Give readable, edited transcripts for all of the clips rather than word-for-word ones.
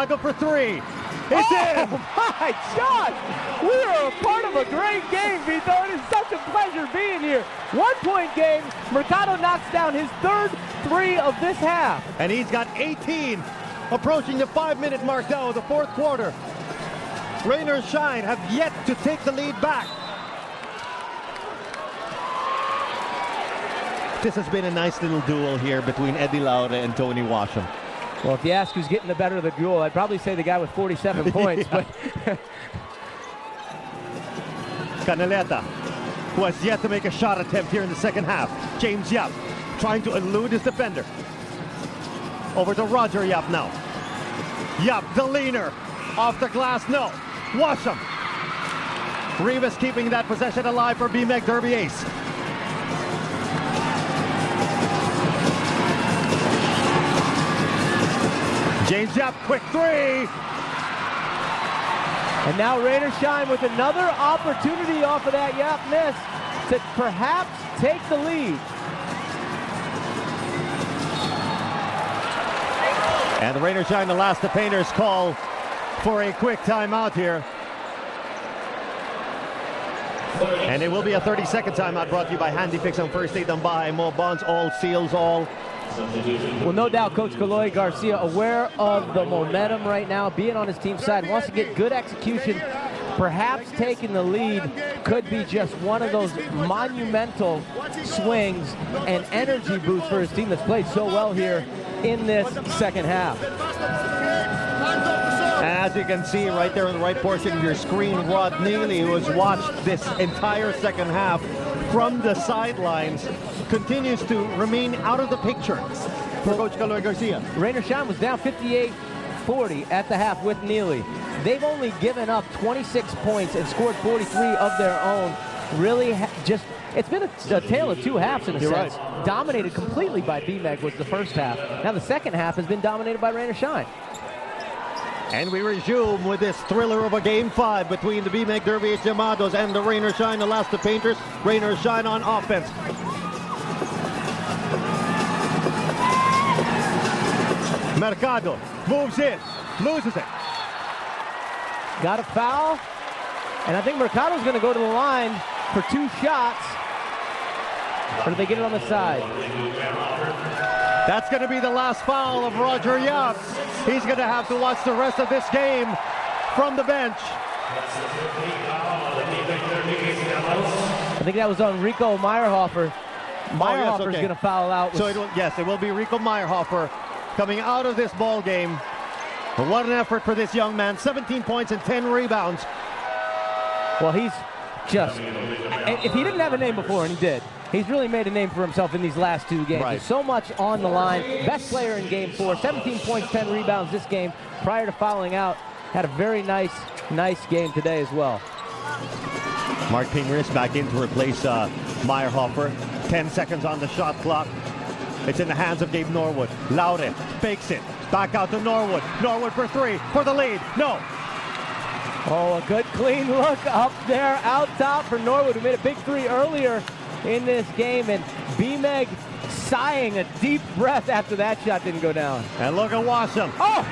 Mercado for three. It's in! My God! We are a part of a great game, Vito. It is such a pleasure being here. 1-point game. Mercado knocks down his third three of this half. And he's got 18, approaching the 5-minute mark now of the fourth quarter. Rain or Shine have yet to take the lead back. This has been a nice little duel here between Eddie Laure and Tony Washam. Well, if you ask who's getting the better of the duel, I'd probably say the guy with 47 points. But Canaleta, who has yet to make a shot attempt here in the second half. James Yap trying to elude his defender. Over to Roger Yap now. Yap, the leaner. Off the glass, no. Washam. Rivas keeping that possession alive for B-Meg Derby Ace. James Yap, quick three. And now Rain or Shine with another opportunity off of that Yap miss to perhaps take the lead. And the Rain or Shine, the Elasto Painters call for a quick timeout here. And it will be a 30-second timeout brought to you by Handy Fix on First Aid and by Mo Bonds, all seals, all. Well, no doubt Coach Kaloy Garcia aware of the momentum right now, being on his team's side, wants to get good execution. Perhaps taking the lead could be just one of those monumental swings and energy boosts for his team that's played so well here in this second half. As you can see right there in the right portion of your screen, Rod Neely, who has watched this entire second half from the sidelines, continues to remain out of the picture for Coach Kaloy Garcia. Rain or Shine was down 58-40 at the half with Neely. They've only given up 26 points and scored 43 of their own. Really it's been a tale of two halves in a sense. Right. Dominated completely by B-Meg was the first half. Now the second half has been dominated by Rain or Shine. And we resume with this thriller of a Game 5 between the B-Meg Derby Ace Llamados and the Rain or Shine Elasto Painters. Rain or Shine on offense. Mercado moves in, loses it. Got a foul, and I think Mercado's going to go to the line for two shots. Or do they get it on the side? That's going to be the last foul of Roger Yap. He's going to have to watch the rest of this game from the bench. I think that was on Rico Meyerhofer. Meyerhofer's going to foul out. So it will be Rico Meyerhofer coming out of this ball game. But what an effort for this young man. 17 points and 10 rebounds. Well, he's just, if he didn't have a name before, and he did, he's really made a name for himself in these last two games. Right. There's so much on the line. Best player in Game 4, 17 points, 10 rebounds this game. Prior to fouling out, had a very nice game today as well. Mark Pingris back in to replace Meyerhofer. 10 seconds on the shot clock. It's in the hands of Gabe Norwood. Laure fakes it. Back out to Norwood. Norwood for three. For the lead. No. Oh, a good clean look up there out top for Norwood, who made a big three earlier in this game. And B-Meg sighing a deep breath after that shot didn't go down. And look at Washam. Oh!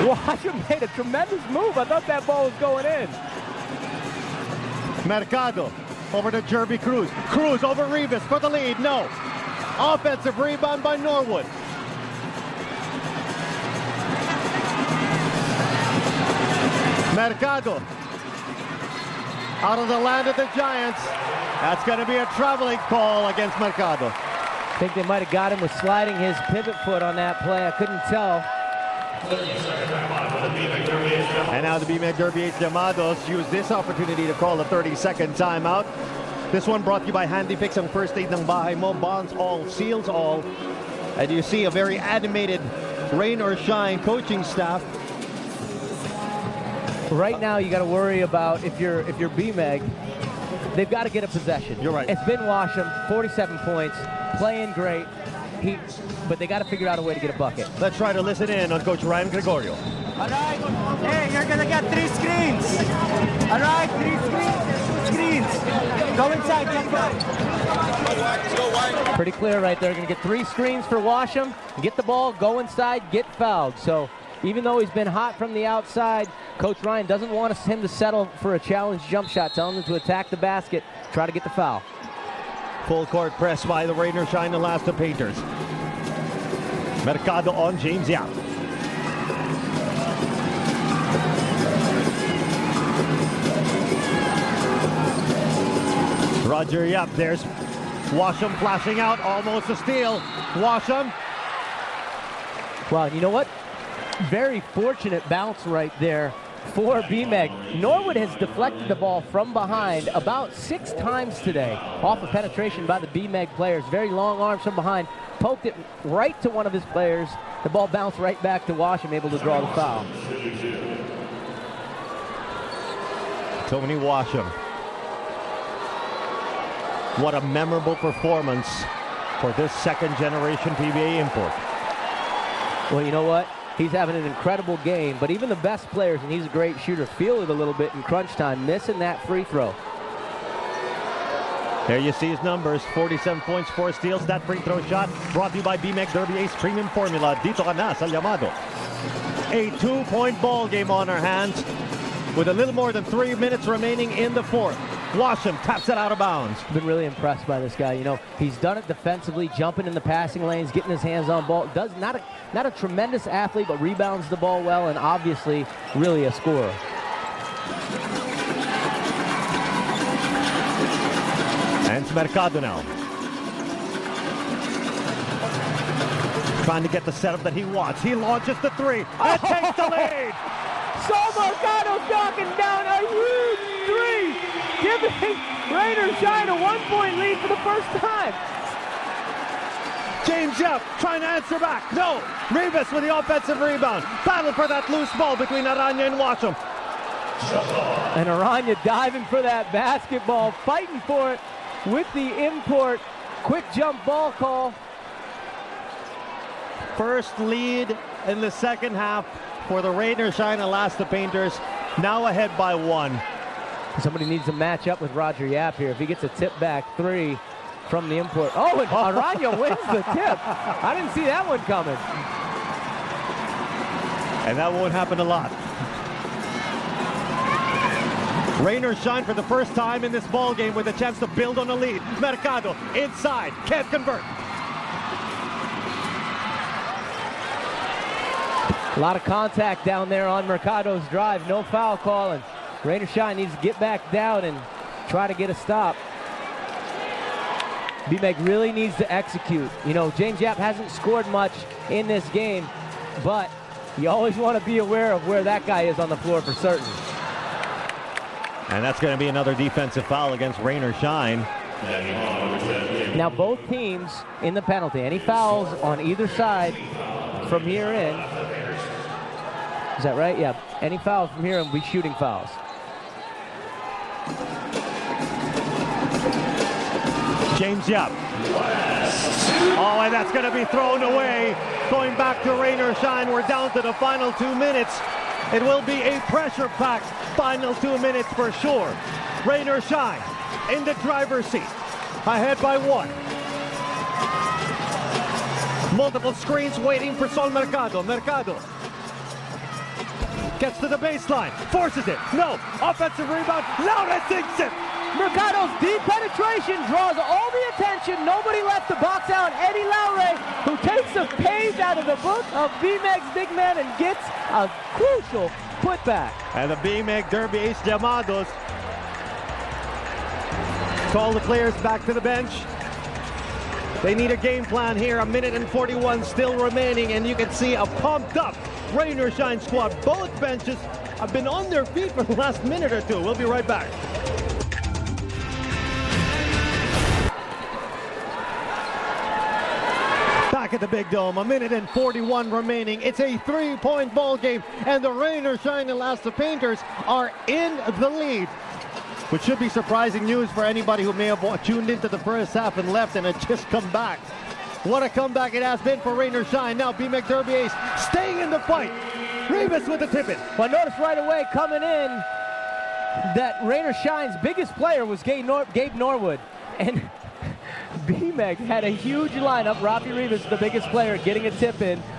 Washam made a tremendous move. I thought that ball was going in. Mercado over to Jerby Cruz. Cruz over Rivas for the lead. No. Offensive rebound by Norwood. Mercado out of the land of the Giants. That's going to be a traveling call against Mercado. I think they might have got him with sliding his pivot foot on that play. I couldn't tell. And now the B-Meg Derby Ace Llamados use this opportunity to call a 30-second timeout. This one brought to you by Handy Fix and First Aid ng Bahay Mo, Bonds all, seals all. And you see a very animated Rain or Shine coaching staff. Right now, you got to worry about if you're B-Meg, they've got to get a possession. You're right. It's been Washam, 47 points, playing great. But they got to figure out a way to get a bucket. Let's try to listen in on Coach Ryan Gregorio. All right. Hey, you're gonna get 3 screens. All right, 3 screens, 2 screens. Go inside, get back. Pretty clear right there. Going to get 3 screens for Washam. Get the ball, go inside, get fouled. So even though he's been hot from the outside, Coach Ryan doesn't want him to settle for a challenge jump shot, telling him to attack the basket, try to get the foul. Full court press by the Rain or Shine Elasto Painters. Mercado on James Yap. Roger Yap, there's Washam flashing out, almost a steal. Washam. Wow, you know what? Very fortunate bounce right there for B-Meg. Norwood has deflected the ball from behind about 6 times today off of penetration by the B-Meg players. Very long arms from behind. Poked it right to one of his players. The ball bounced right back to Washam, able to draw the foul. Tony Washam. What a memorable performance for this second-generation PBA import. Well, you know what? He's having an incredible game, but even the best players, and he's a great shooter, feel it a little bit in crunch time, missing that free throw. There you see his numbers, 47 points, 4 steals. That free throw shot brought to you by B-Meg Derby Ace Premium Formula. Dito ka na sa Llamados. A 2-point ball game on our hands with a little more than 3 minutes remaining in the fourth. Washam taps it out of bounds. Been really impressed by this guy. You know, he's done it defensively, jumping in the passing lanes, getting his hands on ball. Does not a tremendous athlete, but rebounds the ball well, and obviously really a scorer. And it's Mercado now. Trying to get the setup that he wants. He launches the 3 and takes the lead. So Mercado's knocking down a huge 3, giving Rain or Shine a 1-point lead for the first time. James Yap trying to answer back. No. Rivas with the offensive rebound. Battle for that loose ball between Aranya and Washam. And Aranya diving for that basketball, fighting for it with the import. Quick jump ball call. First lead in the second half for the Rain or Shine Elasto Painters. Now ahead by 1. Somebody needs to match up with Roger Yap here. If he gets a tip back 3 from the import. Oh, and Aranya wins the tip. I didn't see that one coming. And that won't happen a lot. Rain or Shine for the first time in this ball game with a chance to build on a lead. Mercado inside, can't convert. A lot of contact down there on Mercado's drive. No foul call, and Rain or Shine needs to get back down and try to get a stop. B-Meg really needs to execute. You know, James Yap hasn't scored much in this game, but you always want to be aware of where that guy is on the floor for certain. And that's going to be another defensive foul against Rain or Shine. Now both teams in the penalty. Any fouls on either side from here in. Is that right? Yeah. Any fouls from here in will be shooting fouls. James Yap. Oh, and that's going to be thrown away. Going back to Rain or Shine. We're down to the final 2 minutes. It will be a pressure-packed final 2 minutes for sure. Rain or Shine in the driver's seat. Ahead by 1. Multiple screens waiting for Sol Mercado. Mercado gets to the baseline, forces it. No, offensive rebound. Laure sinks it. Mercado's deep penetration draws all the attention. Nobody left to box out Eddie Laure, who takes a page out of the book of B-Meg's big man and gets a crucial putback. And the B-Meg Derby Ace Llamados call the players back to the bench. They need a game plan here. 1 minute and 41 still remaining, and you can see a pumped up Rain or Shine squad. Both benches have been on their feet for the last minute or 2. We'll be right back. Back at the Big Dome, 1 minute and 41 remaining. It's a 3-point ball game, and the Rain or Shine Elasto Painters are in the lead, which should be surprising news for anybody who may have tuned into the first half and left and had just come back. What a comeback it has been for Rain or Shine. Now B-Meg Derby Ace staying in the fight. Rivas with the tip-in. Well, notice right away coming in that Rain or Shine's biggest player was Gabe Norwood. And B-Meg had a huge lineup. Rafi Rivas, the biggest player, getting a tip in.